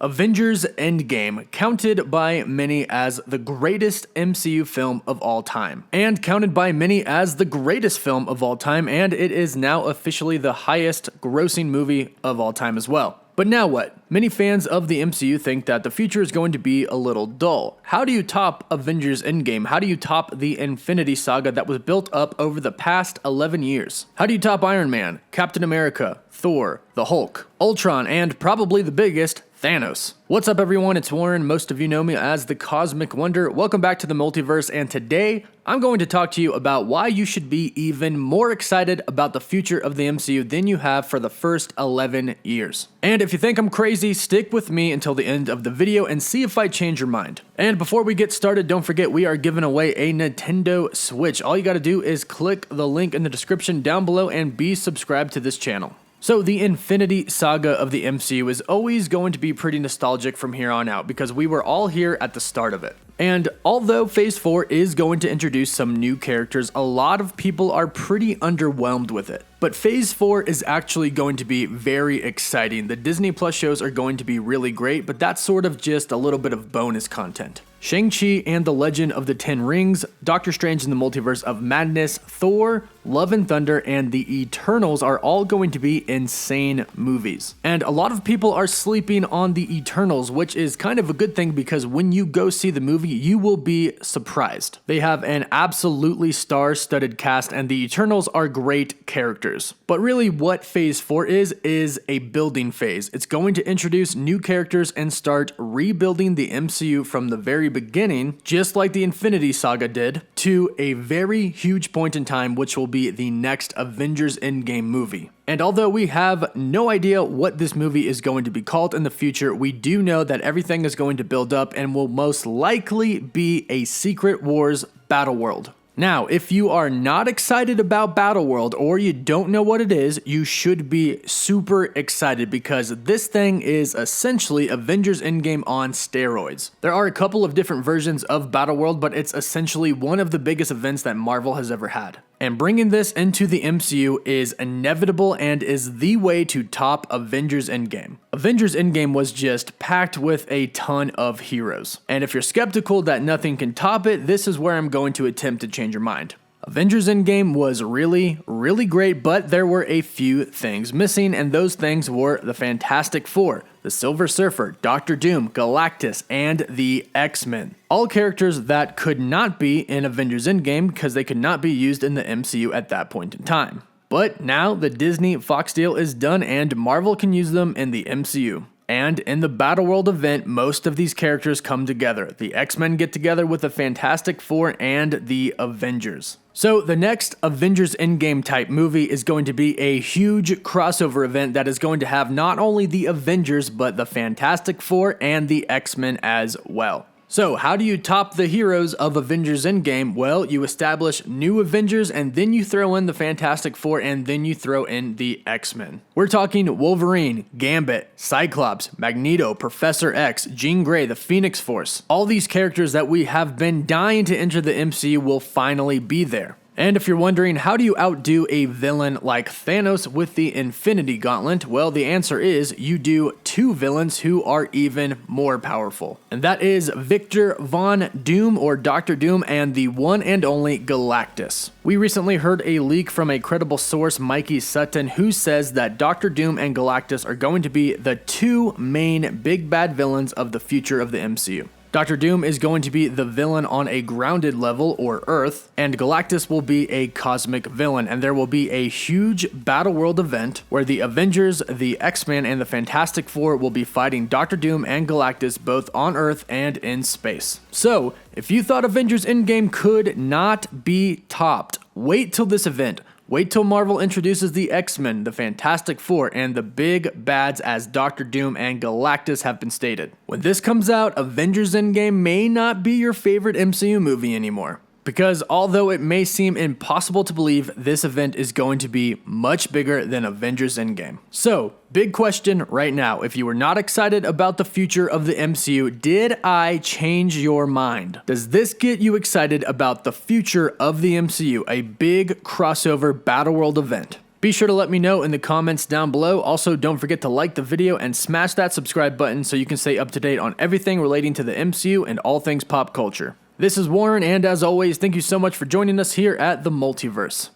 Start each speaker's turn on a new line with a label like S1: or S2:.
S1: Avengers Endgame, counted by many as the greatest MCU film of all time, and counted by many as the greatest film of all time, and it is now officially the highest grossing movie of all time as well. But now what? Many fans of the MCU think that the future is going to be a little dull. How do you top Avengers Endgame? How do you top the Infinity Saga that was built up over the past 11 years? How do you top Iron Man, Captain America, Thor, the Hulk, Ultron, and probably the biggest, Thanos? What's up everyone, it's Warren. Most of you know me as the Cosmic Wonder. Welcome back to the Multiverse, and today I'm going to talk to you about why you should be even more excited about the future of the MCU than you have for the first 11 years. And if you think I'm crazy, stick with me until the end of the video and see if I change your mind. And before we get started, don't forget we are giving away a Nintendo Switch. All you gotta do is click the link in the description down below and be subscribed to this channel. So the Infinity Saga of the MCU is always going to be pretty nostalgic from here on out because we were all here at the start of it. And although Phase 4 is going to introduce some new characters, a lot of people are pretty underwhelmed with it. But Phase 4 is actually going to be very exciting. The Disney Plus shows are going to be really great, but that's sort of just a little bit of bonus content. Shang-Chi and the Legend of the Ten Rings, Doctor Strange in the Multiverse of Madness, Thor, Love and Thunder, and the Eternals are all going to be insane movies. And a lot of people are sleeping on the Eternals, which is kind of a good thing because when you go see the movie, you will be surprised. They have an absolutely star-studded cast, and the Eternals are great characters. But really what Phase 4 is a building phase. It's going to introduce new characters and start rebuilding the MCU from the very beginning, just like the Infinity Saga did, to a very huge point in time, which will be the next Avengers Endgame movie. And although we have no idea what this movie is going to be called in the future, we do know that everything is going to build up and will most likely be a Secret Wars Battleworld. Now, if you are not excited about Battleworld or you don't know what it is, you should be super excited because this thing is essentially Avengers Endgame on steroids. There are a couple of different versions of Battleworld, but it's essentially one of the biggest events that Marvel has ever had. And bringing this into the MCU is inevitable and is the way to top Avengers Endgame. Avengers Endgame was just packed with a ton of heroes. And if you're skeptical that nothing can top it, this is where I'm going to attempt to change your mind. Avengers Endgame was really great, but there were a few things missing, and those things were the Fantastic Four, the Silver Surfer, Doctor Doom, Galactus, and the X-Men. All characters that could not be in Avengers Endgame because they could not be used in the MCU at that point in time. But now the Disney-Fox deal is done and Marvel can use them in the MCU. And in the Battleworld event, most of these characters come together. The X-Men get together with the Fantastic Four and the Avengers. So the next Avengers Endgame type movie is going to be a huge crossover event that is going to have not only the Avengers, but the Fantastic Four and the X-Men as well. So how do you top the heroes of Avengers Endgame? Well, you establish new Avengers and then you throw in the Fantastic Four and then you throw in the X-Men. We're talking Wolverine, Gambit, Cyclops, Magneto, Professor X, Jean Grey, the Phoenix Force. All these characters that we have been dying to enter the MCU will finally be there. And if you're wondering, how do you outdo a villain like Thanos with the Infinity Gauntlet? Well, the answer is you do two villains who are even more powerful. And that is Victor Von Doom, or Doctor Doom, and the one and only Galactus. We recently heard a leak from a credible source, Mikey Sutton, who says that Doctor Doom and Galactus are going to be the two main big bad villains of the future of the MCU. Doctor Doom is going to be the villain on a grounded level, or Earth, and Galactus will be a cosmic villain, and there will be a huge Battleworld event where the Avengers, the X-Men, and the Fantastic Four will be fighting Doctor Doom and Galactus both on Earth and in space. So, if you thought Avengers Endgame could not be topped, wait till this event. Wait till Marvel introduces the X-Men, the Fantastic Four, and the big bads as Doctor Doom and Galactus have been stated. When this comes out, Avengers Endgame may not be your favorite MCU movie anymore. Because although it may seem impossible to believe, this event is going to be much bigger than Avengers Endgame. So, big question right now. If you were not excited about the future of the MCU, did I change your mind? Does this get you excited about the future of the MCU, a big crossover Battleworld event? Be sure to let me know in the comments down below. Also, don't forget to like the video and smash that subscribe button so you can stay up to date on everything relating to the MCU and all things pop culture. This is Warren, and as always, thank you so much for joining us here at the Multiverse.